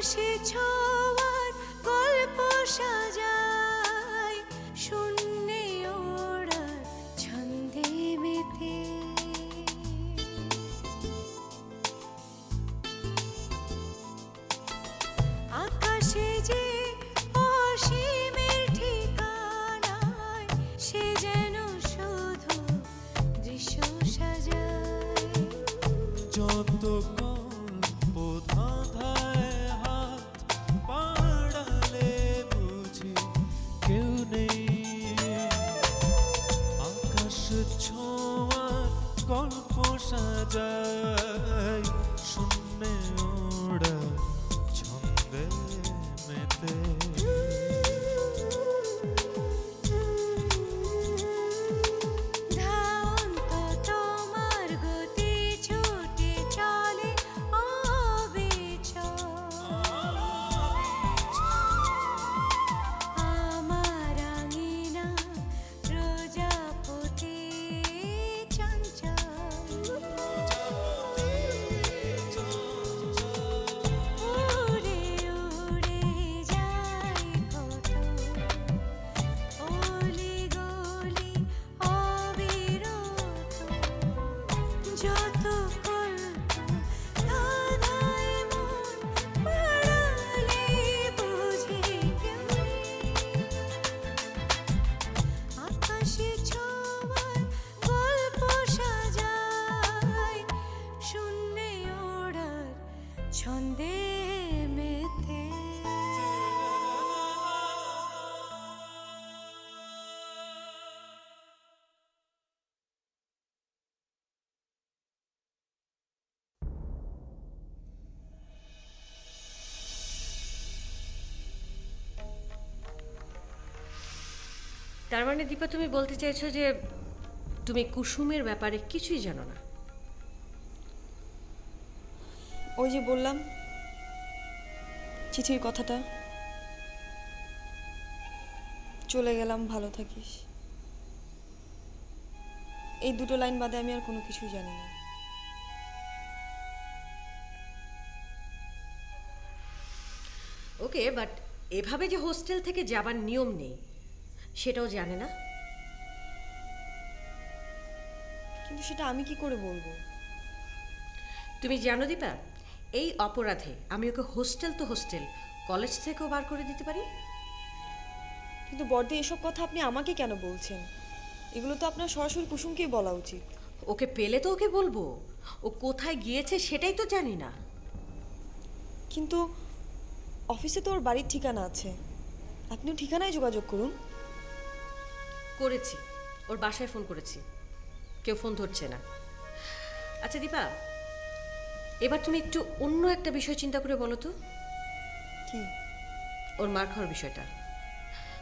আকাশে ছোঁয়ার গল্প সাজায় শূন্যে ওড়ার ছন্দে মেতে। আকাশে যে অসীমের ঠিকানায় সে যেন শুধু দৃশ্য সাজায়। যত গল্প ধাঁধায় হাত বাড়ালে বুঝি কেউ নেই। আকাশ ছোঁয়ার গল্প সাজায় শূন্যে ওড়া ছন্দে মেতে। ধাওন্ত তোমার গতি ছুটে চলে অবিচল। আমার আঙিনা প্রজাপতি চঞ্চল। উড়ে উড়ে যায় কত অলি গলি অবিরত। যত কল্প ধাঁধায় মন বাড়ালে বুঝি কেউ নেই। আকাশে ছোঁয়ার গল্প সাজায় শূন্যে ওড়ার ছন্দে মেতে। তার মানে দীপা তুমি বলতে চাইছো যে তুমি কুসুমের ব্যাপারে কিছুই জানো না? ওই যে বললাম চিঠির কথাটা, চলে গেলাম ভালো থাকিস, এই দুটো লাইন বাদে আমি আর কোনো কিছুই জানি না। ওকে, বাট এভাবে যে হোস্টেল থেকে যাবার নিয়ম নেই সেটাও জানে না? কিন্তু সেটা আমি কি করে বলবো? তুমি জানো দীপা, এই অপরাধে আমি ওকে হোস্টেল তো হোস্টেল, কলেজ থেকেও বার করে দিতে পারি। কিন্তু বড়দি, এসব কথা আপনি আমাকে কেন বলছেন? এগুলো তো আপনার সরাসরি কুসুমকেই বলা উচিত। ওকে পেলে তো ওকে বলবো, ও কোথায় গিয়েছে সেটাই তো জানি না। কিন্তু অফিসে তো ওর বাড়ির ঠিকানা আছে, আপনিও ঠিকানায় যোগাযোগ করুন। করেছি, ওর বাসায় ফোন করেছি, কেউ ফোন ধরছে না। আচ্ছা দীপা, এবার তুমি একটু অন্য একটা বিষয় চিন্তা করে বলো তো। কি? ওর মার খাওয়ার বিষয়টা।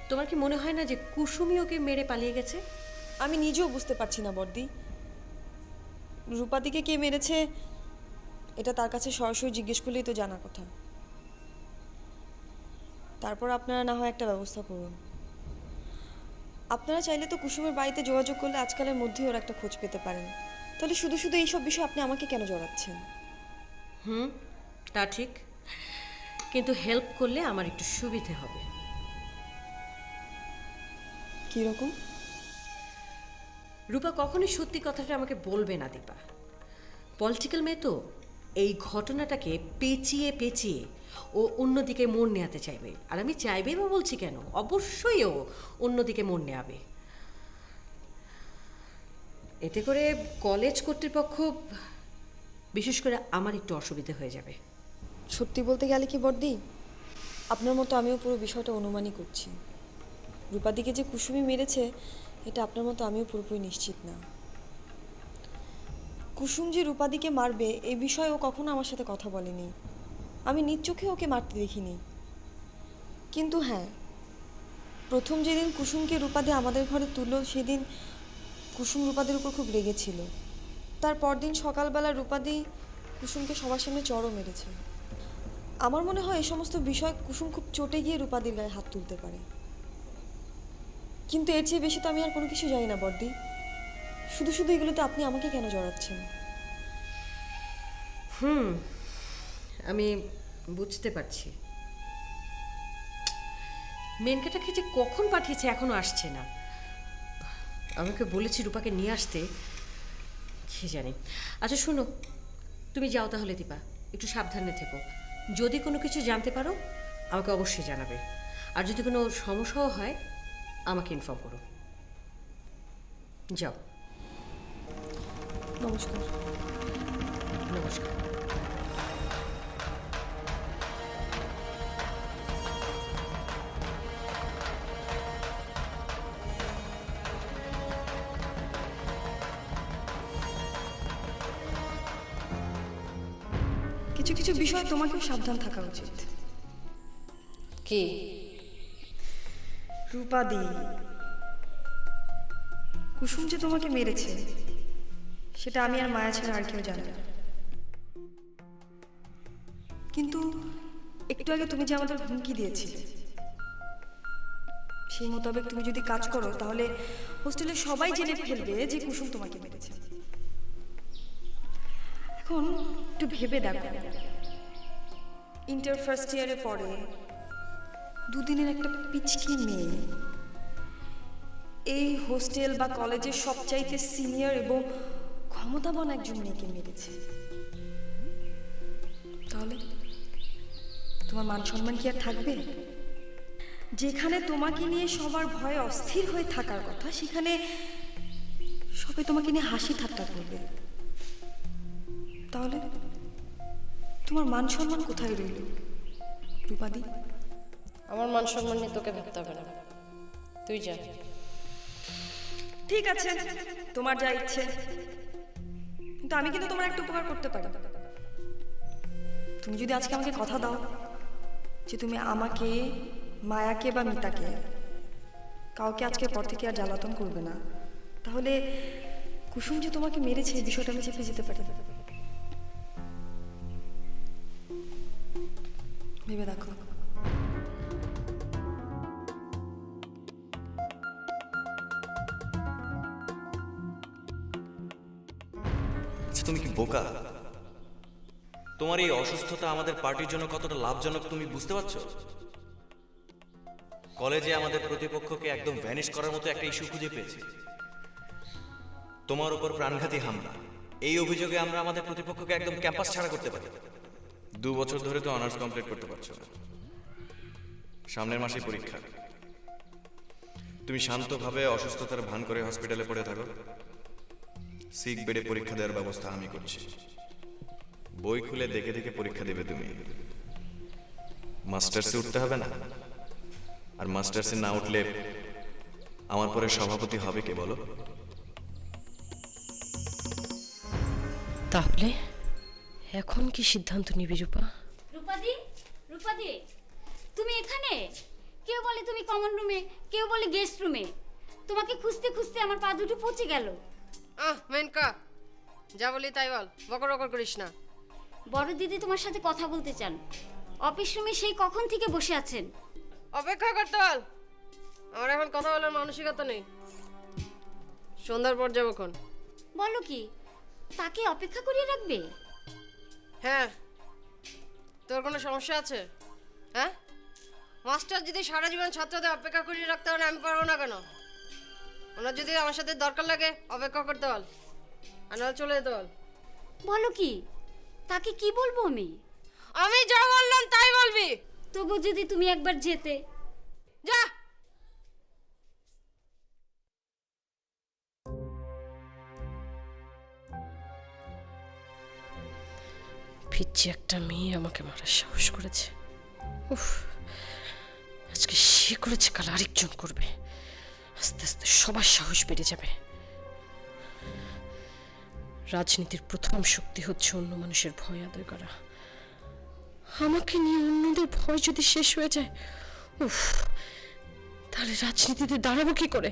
তোমার কি মনে হয় না যে কুসুমই ওকে মেরে পালিয়ে গেছে? আমি নিজেও বুঝতে পারছি না বড়দি, রূপাদিকে কে মেরেছে এটা তার কাছে সরাসরি জিজ্ঞেস করলেই তো জানার কথা। তারপর আপনারা না হয় একটা ব্যবস্থা করুন। আপনারা চাইলে তো কুসুমের বাড়িতে যোগাযোগ করলে আজকালের মধ্যেই ওর একটা খোঁজ পেতে পারেন। তাহলে শুধু শুধু এইসব বিষয় আপনি আমাকে কেন জড়াচ্ছেন? তা ঠিক, কিন্তু হেল্প করলে আমার একটু সুবিধে হবে। কীরকম? রূপা কখনোই সত্যি কথাটা আমাকে বলবে না দীপা। পলিটিক্যাল মেয়ে তো, এই ঘটনাটাকে পেঁচিয়ে পেঁচিয়ে ও অন্যদিকে মন নেওয়াতে চাইবে। আর আমি চাইবে বা বলছি কেন, অবশ্যই ও অন্যদিকে মন নেওয়াবে। এতে করে কলেজ কর্তৃপক্ষ, বিশেষ করে আমার একটু অসুবিধে হয়ে যাবে। সত্যি বলতে গেলে কি বড়দি, আপনার মতো আমিও পুরো বিষয়টা অনুমানই করছি। রূপাদিকে যে কুসুমি মেরেছে এটা আপনার মতো আমিও পুরোপুরি নিশ্চিত না। কুসুম যে রূপাদিকে মারবে এই বিষয়ে ও কখনো আমার সাথে কথা বলেনি, আমি নিজ চোখে ওকে মারতে দেখিনি। কিন্তু হ্যাঁ, প্রথম যেদিন কুসুমকে রূপাদি আমাদের ঘরে তুললো সেদিন কুসুম রূপাদির উপর খুব রেগেছিল। তার পরদিন সকালবেলা রূপাদি কুসুমকে সবার সামনে চড়ও মেরেছে। আমার মনে হয় এই সমস্ত বিষয় কুসুম খুব চটে গিয়ে রূপাদির গায়ে হাত তুলতে পারে। কিন্তু এর চেয়ে বেশি তো আমি আর কোনো কিছু জানি না বড়দি। শুধু শুধু এগুলোতে আপনি আমাকে কেন জড়াচ্ছেন? আমি বুঝতে পারছি। মেনকাটাকে যে কখন পাঠিয়েছে এখনো আসছে না। আমাকে বলেছি রূপাকে নিয়ে আসতে, কি জানি। আচ্ছা শোনো, তুমি যাও তাহলে দীপা, একটু সাবধানে থেকো। যদি কোনো কিছু জানতে পারো আমাকে অবশ্যই জানাবে, আর যদি কোনো সমস্যাও হয় আমাকে ইনফর্ম করো। যাও। নমস্কার। নমস্কার। কিছু কিছু বিষয় তোমাকেও সাবধান থাকা উচিত। কি? রূপাদি, কুসুম যে তোমাকে মেরেছে সেটা আমি আর মায়া ছাড়া আর কেউ জানে না। কিন্তু একটু আগে তুমি যে আমাদের হুমকি দিয়েছিলে, সেই মোতাবেক তুমি যদি কাজ করো তাহলে হোস্টেলে সবাই জেনে ফেলবে যে কুসুম তোমাকে মেরেছে। এখন একটু ভেবে দেখো, ইন্টার ফার্স্ট ইয়ারে পড়ে দুদিনের একটা পিচকি মেয়ে এই হোস্টেল বা কলেজের সবচাইতে সিনিয়র এবং ক্ষমতাবান একজন মেয়েকে মেরেছে। তাহলে তোমার মান সম্মান কি আর থাকবে? যেখানে তোমাকে নিয়ে সবার ভয়ে অস্থির হয়ে থাকার কথা, সেখানে সবাই তোমাকে নিয়ে হাসি ঠাট্টা করবে। তাহলে তোমার মান সম্মান কোথায় রইল রূপাদি? আমার মান সম্মান নিয়ে তোকে ভাবতে হবে না, তুই যা। ঠিক আছে, তোমার যা ইচ্ছে, কিন্তু আমি কিন্তু তোমার একটা উপকার করতে পারি। তুমি যদি আজকে আমাকে কথা দাও যে তুমি আমাকে, মায়াকে বা মিতাকে, কাউকে আজকের পর থেকে আর জ্বালাতন করবে না, তাহলে কুসুম যে তোমাকে মেরেছে এই বিষয়টা আমি চেপে যেতে পারি। ভেবে দেখো। তুমি কি বোকা? তোমার এই অসুস্থতা আমাদের পার্টির জন্য কতটা লাভজনক তুমি বুঝতে পারছো? কলেজে আমাদের প্রতিপক্ষকে একদম ভ্যানিশ করার মতো একটা ইস্যু খুঁজে পেয়েছি, তোমার উপর প্রাণঘাতী হামলা। এই অভিযোগে আমরা আমাদের প্রতিপক্ষকে একদম ক্যাম্পাস ছাড়া করতে পারি। 2 বছর ধরে তো অনার্স কমপ্লিট করতে পারছো না, সামনের মাসে পরীক্ষা। তুমি শান্তভাবে অসুস্থতার ভান করে হসপিটালে পড়ে থাকো, সিক বেডে পরীক্ষা দেওয়ার ব্যবস্থা আমি করছি। বই খুলে দেখে দেখে পরীক্ষা দেবে তুমি। মাস্টার্সে উঠতে হবে না, আর মাস্টার্সে না উঠলে আমার পরে সভাপতি হবে কে বলো? তাহলে এখন কি সিদ্ধান্ত নিবি রূপা? রূপাদি, রূপাদি, তুমি এখানে? কেউ বলে তুমি কমন রুমে, কেউ বলে গেস্ট রুমে। তোমাকে খুঁজতে খুঁজতে আমার পা দুটো পচে গেল। মেনকা, যা বলি তাই বল, বকর বকর করিস না। বড় দিদি তোমার সাথে কথা বলতে চান। অফিস রুমে সেই কখন থেকে বসে আছেন। অপেক্ষা করতে বল, আমার এখন কথা বলার মানসিকতা নেই। সন্ধ্যার পর যাবো খন। বলো কি, তাকে অপেক্ষা করিয়ে রাখবে? হ্যাঁ, তোর কোনো সমস্যা আছে? হ্যাঁ, মাস্টার যদি সারা জীবন ছাত্রদের অপেক্ষা করিয়ে রাখতে পারে, আমি পারবো না কেন? ওনার যদি আমার সাথে দরকার লাগে অপেক্ষা করতে বল, আর নাহলে চলে যেতে বল। বলো কি, তাকে কি বলবো আমি? আমি যা বললাম তাই বলবি। তবু যদি তুমি একবার যেতে। যা। পিচ্ছি একটা মেয়ে আমাকে মারার সাহস করেছে। উফ, আজকে সে করেছে, কাল আরেকজন করবে। আস্তে আস্তে সবার সাহস বেড়ে যাবে। রাজনীতির প্রথম শক্তি হচ্ছে অন্য মানুষের ভয় আদায় করা। আমাকে নিয়ে অন্যদের ভয় যদি শেষ হয়ে যায়, উফ, তাহলে রাজনীতিতে দাঁড়াবো কি করে?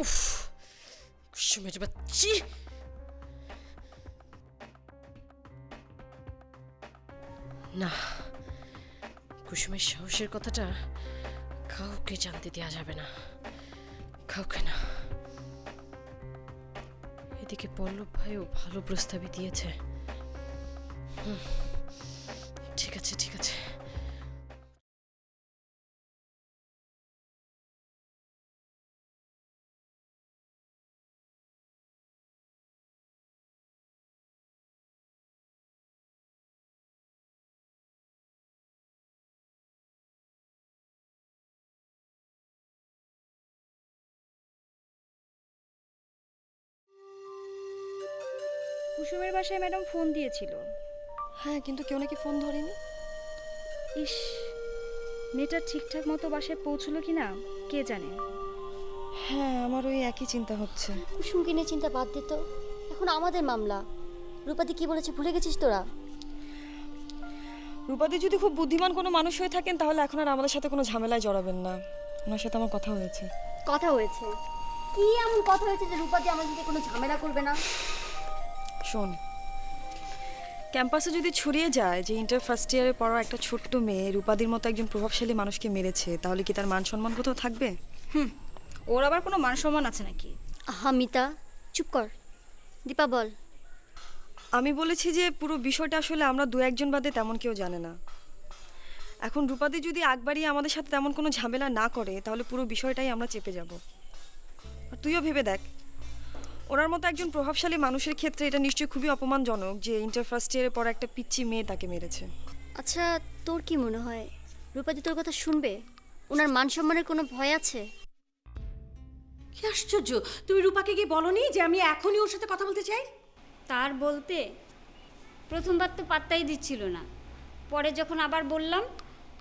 উফ, কুসুমের বাচ্চি। না, কুসুমের সাহসের কথাটা কাউকে জানতে দেওয়া যাবে না, কাউকে না। এদিকে পল্লব ভাইও ভালো প্রস্তাবই দিয়েছে। ঠিক আছে ঠিক আছে। কুসুমের বাসায় ম্যাডাম ফোন দিয়েছিল। হ্যাঁ, কিন্তু কেউ নাকি ফোন ধরেনি। ইস, মেয়েটা ঠিকঠাক মতো বাসায় পৌঁছলো কি না কে জানে। হ্যাঁ, আমার ওই একই চিন্তা হচ্ছে। কুসুমকে নিয়ে চিন্তা বাদ দে তো, এখন আমাদের মামলা। রূপাদি কি বলেছে ভুলে গেছিস তোরা? রূপাদি যদি খুব বুদ্ধিমান কোনো মানুষ হয়ে থাকেন তাহলে এখন আর আমাদের সাথে কোনো ঝামেলায় জড়াবেন না। ওনার সাথে আমার কথা হয়েছে। কথা হয়েছে? কি এমন কথা হয়েছে যে রূপাদি আমাদের সাথে কোনো ঝামেলা করবে না? শোন, ক্যাম্পাসে যদি ছড়িয়ে যায় যে ইন্টার ফার্স্ট ইয়ারে পড়া একটা ছোট্ট মেয়ে রূপাদির মতো একজন প্রভাবশালী মানুষকে মেরেছে, তাহলে কি তার মান সম্মান কোথাও থাকবে? ওর আবার কোনো মান সম্মান আছে নাকি? আহা মিতা, চুপ কর। দীপা বল। আমি বলেছি যে পুরো বিষয়টা আসলে আমরা দু একজন বাদে তেমন কেউ জানে না। এখন রূপাদি যদি আগ বাড়িয়ে আমাদের সাথে তেমন কোনো ঝামেলা না করে তাহলে পুরো বিষয়টাই আমরা চেপে যাব। আর তুইও ভেবে দেখ, ওনার মতো একজন প্রভাবশালী মানুষের ক্ষেত্রে এটা নিশ্চয়ই খুবই অপমানজনক যে ইন্টার ফার্স্ট ইয়ারে পড়া একটা পিচ্চি মেয়ে তাকে মেরেছে। আচ্ছা, তোর কি মনে হয় রূপাদি তোর কথা শুনবে? ওনার মান সম্মানের কোনো ভয় আছে? কি আশ্চর্য, তুমি রূপাকে গিয়ে বলনি যে আমি এখনই ওর সাথে কথা বলতে চাই? তার বলতে প্রথমবার তো পাত্তাই দিচ্ছিল না, পরে যখন আবার বললাম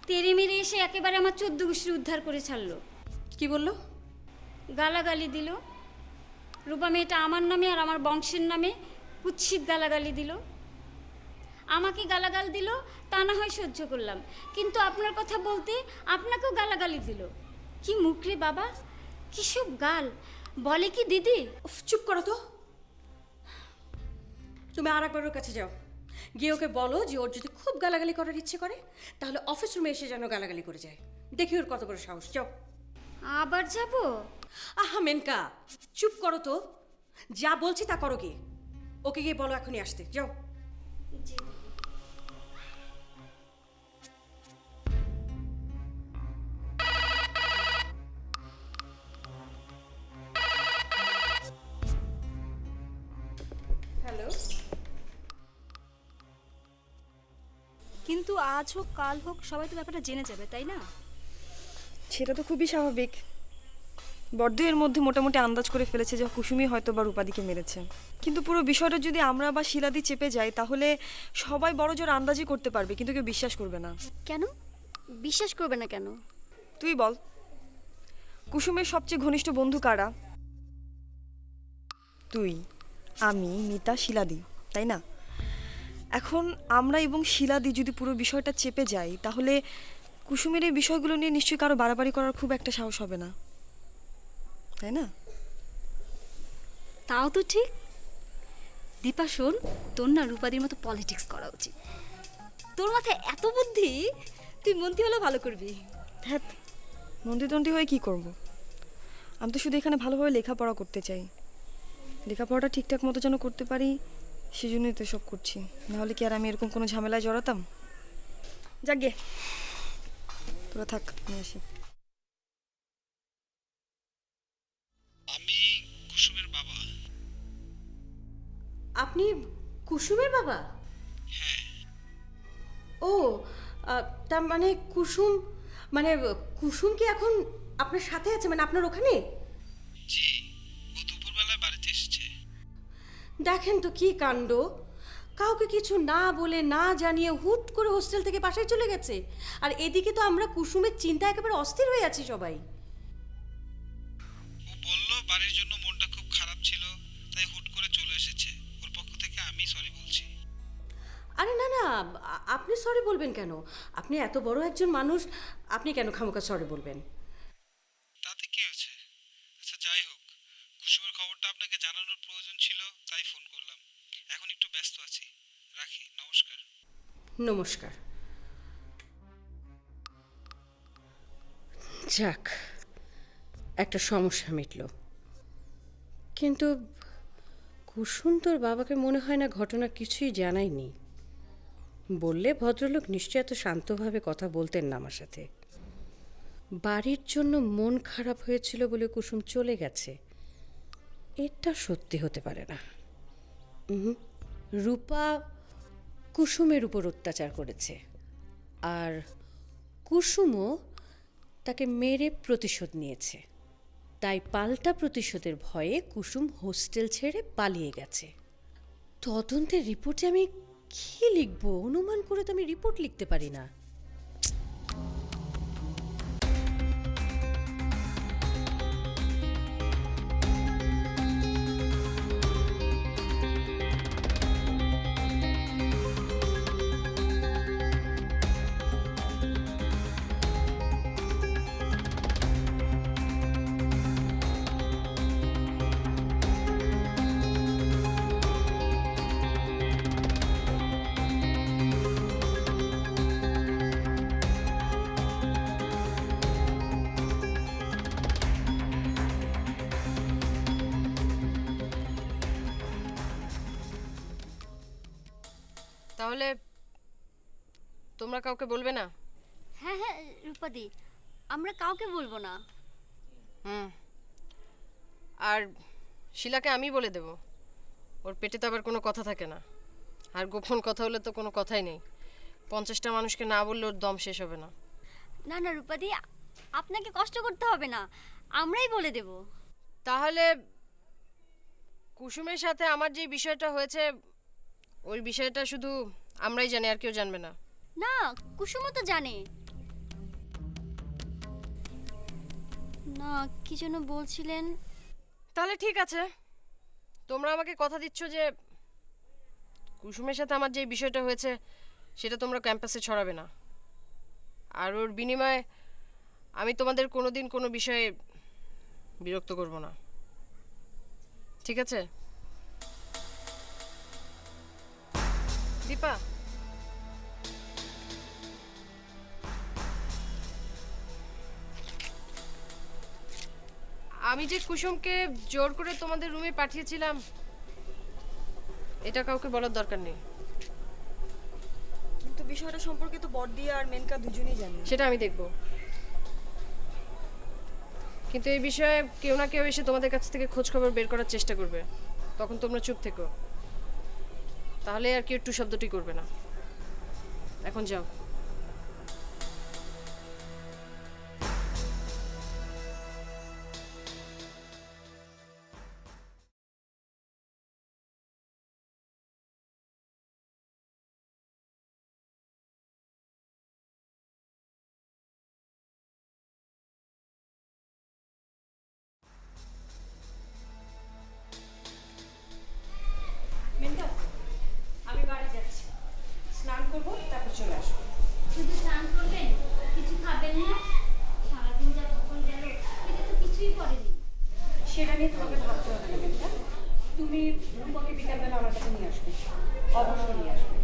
তেরে মেরে এসে একেবারে আমার 14 গোষ্ঠী উদ্ধার করে ছাড়লো। কি বললো? গালাগালি দিল। রূপা মেয়েটা আমার নামে আর আমার বংশের নামে কুৎসিত গালাগালি দিল। আমাকে গালাগাল দিল তা না হয় সহ্য করলাম, কিন্তু আপনার কথা বলতে আপনাকেও গালাগালি দিল। কি মুখ রে বাবা, কি সব গাল বলে কি দিদি! উফ, চুপ করো তো। তুমি আর একবার ওর কাছে যাও, গিয়ে ওকে বলো যে ওর যদি খুব গালাগালি করার ইচ্ছে করে তাহলে অফিস রুমে এসে যেন গালাগালি করে যায়। দেখি ওর কত বড় সাহস। যাও। আবার যাব? আহা মেনকা, চুপ করো তো। যা বলছি তা করো। কি ওকে গিয়ে বলো এখনই আসতে। যাও। হ্যালো। কিন্তু আজ হোক কাল হোক সবাই তো ব্যাপারটা জেনে যাবে, তাই না? সেটা তো খুবই স্বাভাবিক। বড্ড এর মধ্যে মোটামুটি আন্দাজ করে ফেলেছে যে কুসুমই হয়তো বা রূপাদিকে মেরেছে। কিন্তু পুরো বিষয়টা যদি আমরা বা শিলাদি চেপে যাই তাহলে সবাই বড় জোর আন্দাজই করতে পারবে, কিন্তু কেউ বিশ্বাস করবে না। কেন বিশ্বাস করবে না কেন? তুই বল, কুসুমের সবচেয়ে ঘনিষ্ঠ বন্ধু কারা? তুই, আমি, মিতা, শিলাদি, তাই না? এখন আমরা এবং শিলাদি যদি পুরো বিষয়টা চেপে যাই তাহলে কুসুমের এই বিষয়গুলো নিয়ে নিশ্চয়ই কারো বাড়াবাড়ি করার খুব একটা সাহস হবে না, তাই না? তাও তো ঠিক। দীপা শোন, তোর না রূপাদির মতো পলিটিক্স করা উচিত। তোর মাথায় এত বুদ্ধি, তুই মন্ত্রী হলেও ভালো করবি। হ্যাঁ, মন্ত্রী হয়ে কি করব? আমি তো শুধু এখানে ভালোভাবে লেখাপড়া করতে চাই। লেখাপড়াটা ঠিকঠাক মতো যেন করতে পারি, সেজন্যই তো সব করছি। নাহলে কি আর আমি এরকম কোনো ঝামেলায় জড়াতাম? যাগে, তোরা থাক, আমি আসি। আমি কুসুমের বাবা। আপনি কুসুমের বাবা? ও, তার মানে কুসুম, মানে কুসুম কি এখন আপনার সাথে আছে, মানে আপনার ওখানে? জি, ও দুপুরবেলায় বাড়িতে এসেছে। দেখেন তো কি কাণ্ড, কাউকে কিছু না বলে না জানিয়ে হুট করে হোস্টেল থেকে বাসায় চলে গেছে। আর এদিকে তো আমরা কুসুমের চিন্তা একেবারে অস্থির হয়ে আছি সবাই। ও বলল বাড়ির জন্য মনটা খুব খারাপ ছিল, তাই হুট করে চলে এসেছে। ওর পক্ষ থেকে আমি সরি বলছি। আরে না না, আপনি সরি বলবেন কেন? আপনি এত বড় একজন মানুষ, আপনি কেন খামোকা সরি বলবেন? তাতে কি হয়েছে? আচ্ছা যাই হোক, কুসুমের খবরটা আপনাকে জানানোর প্রয়োজন ছিল, তাই ফোন করলাম। এখন একটু ব্যস্ত আছি, রাখি। নমস্কার। নমস্কার। যাক, একটা সমস্যা মিটল। কিন্তু কুসুম তোর বাবাকে মনে হয় না ঘটনা কিছুই জানায়নি। বললে ভদ্রলোক নিশ্চয় এত শান্তভাবে কথা বলতেন না আমার সাথে। বাড়ির জন্য মন খারাপ হয়েছিল বলে কুসুম চলে গেছে, এটা সত্যি হতে পারে না। রূপা কুসুমের উপর অত্যাচার করেছে, আর কুসুমও তাকে মেরে প্রতিশোধ নিয়েছে। তাই পাল্টা প্রতিশোধের ভয়ে কুসুম হোস্টেল ছেড়ে পালিয়ে গেছে। তদন্তের রিপোর্টে আমি কি লিখবো? অনুমান করে তো আমি রিপোর্ট লিখতে পারি না। তাহলে তোমরা কাউকে বলবে না? হ্যাঁ হ্যাঁ রূপাদি, আমরা কাউকে বলবো না। আর শিলাকে আমি বলে দেব, ওর পেটে তো আবার কোনো কথা থাকে না, আর গোপন কথা হলে তো কোনো কথাই নেই। 50টা মানুষকে না বললে ওর দম শেষ হবে না। না না রূপাদি, আপনাকে কষ্ট করতে হবে না, আমরাই বলে দেব। তাহলে কুসুমের সাথে আমার যে বিষয়টা হয়েছে ওই বিষয়টা শুধু আমরাই জানি, আর কেউ জানবে না। না, কুসুমও তো জানে। না, কি যেন বলছিলেন? তাহলে ঠিক আছে, তোমরা আমাকে কথা দিচ্ছ যে কুসুমের সাথে আমার যে বিষয়টা হয়েছে সেটা তোমরা ক্যাম্পাসে ছড়াবে না, আর ওর বিনিময়ে আমি তোমাদের কোনোদিন কোনো বিষয়ে বিরক্ত করব না, ঠিক আছে? দীপা, আমি যে কুসুমকে জোর করে তোমাদের রুমে পাঠিয়েছিলাম এটা কাউকে বলার দরকার নেই। কিন্তু বিষয়টা সম্পর্কে তো বড়দি আর মেনকা দুজনেই জানে। সেটা আমি দেখব, কিন্তু এই বিষয়ে কেউ না কেউ এসে তোমাদের কাছ থেকে খোঁজ খবর বের করার চেষ্টা করবে, তখন তোমরা চুপ থেকো, তাহলে আর কেউ একটু শব্দটি করবে না। এখন যাও। আমি বাড়ি যাচ্ছি, স্নান করবো, তারপর চলে আসবো। শুধু স্নান করবেন, কিছু খাবেন না? সারাদিন যা ভোকল গেল, এটা তো কিছুই করেনি। সেটা নিয়ে তোমাকে ভাবতে হবে না মেয়েটা। তুমি রূপকে বিকালবেলা আমার কাছে নিয়ে আসবে, অবশ্যই নিয়ে আসবে।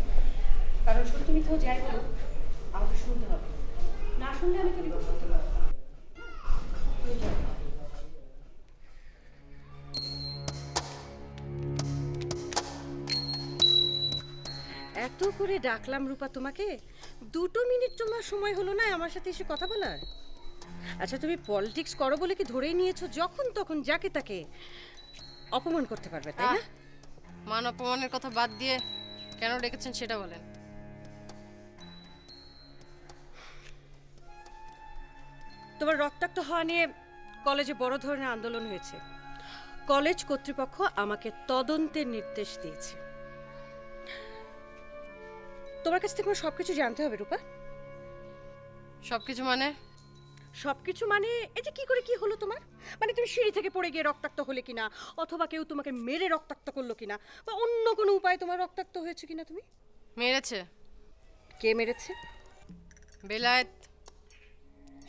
কারণ সত্যি মিথ্যাও যাই বলো, আমাকে শুনতে হবে, না শুনলে আমি তো রিপোর্ট করতে পারবো না। তুমি যাও। এত করে ডাকলাম রূপা তোমাকে, 2 মিনিট তোমার সময় হলো না আমার সাথে এসে কথা বলার? আচ্ছা, তুমি পলিটিক্স করো বলে কি ধরেই নিয়েছো যখন তখন যাকে তাকে অপমান করতে পারবে, তাই না? মান অপমানের কথা বাদ দিয়ে কেন ডেকেছেন সেটা বলেন। তোমার রক্তাক্ত হওয়া নিয়ে কলেজে বড় ধরনের আন্দোলন হয়েছে। কলেজ কর্তৃপক্ষ আমাকে তদন্তের নির্দেশ দিয়েছে। তোমার কাছ থেকে আমার সবকিছু জানতে হবে রূপা। সবকিছু মানে? সবকিছু মানে এই যে কি করে কি হলো তোমার, মানে তুমি সিঁড়ি থেকে পড়ে গিয়ে রক্তাক্ত হলে কিনা, অথবা কেউ তোমাকে মেরে রক্তাক্ত করলো কিনা, বা অন্য কোনো উপায়ে তোমার রক্তাক্ত হয়েছে কিনা। তুমি মেরেছে? কে মেরেছে? বেলায়েত,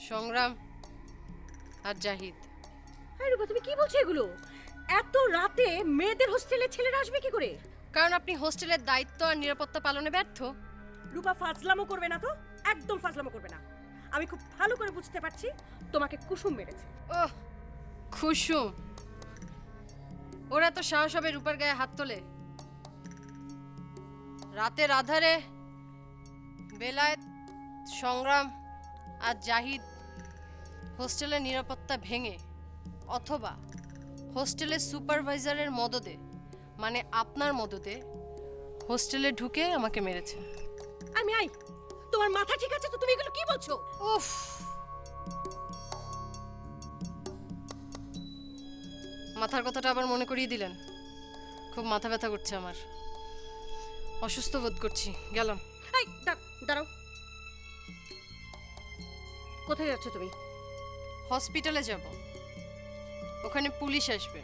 সংগ্রাম আর জাহিদ। আরে রূপা, তুমি কি বলছো এগুলো? এত রাতে মেয়েদের হোস্টেলে ছেলেরা আসবে কি করে? কারণ আপনি হোস্টেলের দায়িত্ব আর নিরাপত্তা পালনে ব্যর্থ। রূপা, ফাজলামো করবে না তো, একদম ফাজলামো করবে না। আমি খুব ভালো করে বুঝতে পারছি তোমাকে কুসুম মেরেছে। ওহ, কুসুম? ওরা তো সাহস হবে রূপার গায়ে হাত তোলে? রাতের আধারে বেলায়েত, সংগ্রাম আর জাহিদ হোস্টেলের নিরাপত্তা ভেঙে অথবা হোস্টেলের সুপারভাইজারের মদদে, মানে আপনার মদদে, হোস্টেলে ঢুকে আমাকে মেরেছে। আমি আই, তোমার মাথা ঠিক আছে তো? তুমি এগুলো কি বলছো? উফ, মাথার কথাটা আবার মনে করিয়ে দিলেন। খুব মাথা ব্যথা করছে আমার, অসুস্থ বোধ করছি। গেলাম। এই দাঁড়াও, কোথায় যাচ্ছ তুমি? হসপিটালে যাব, ওখানে পুলিশ আসবে।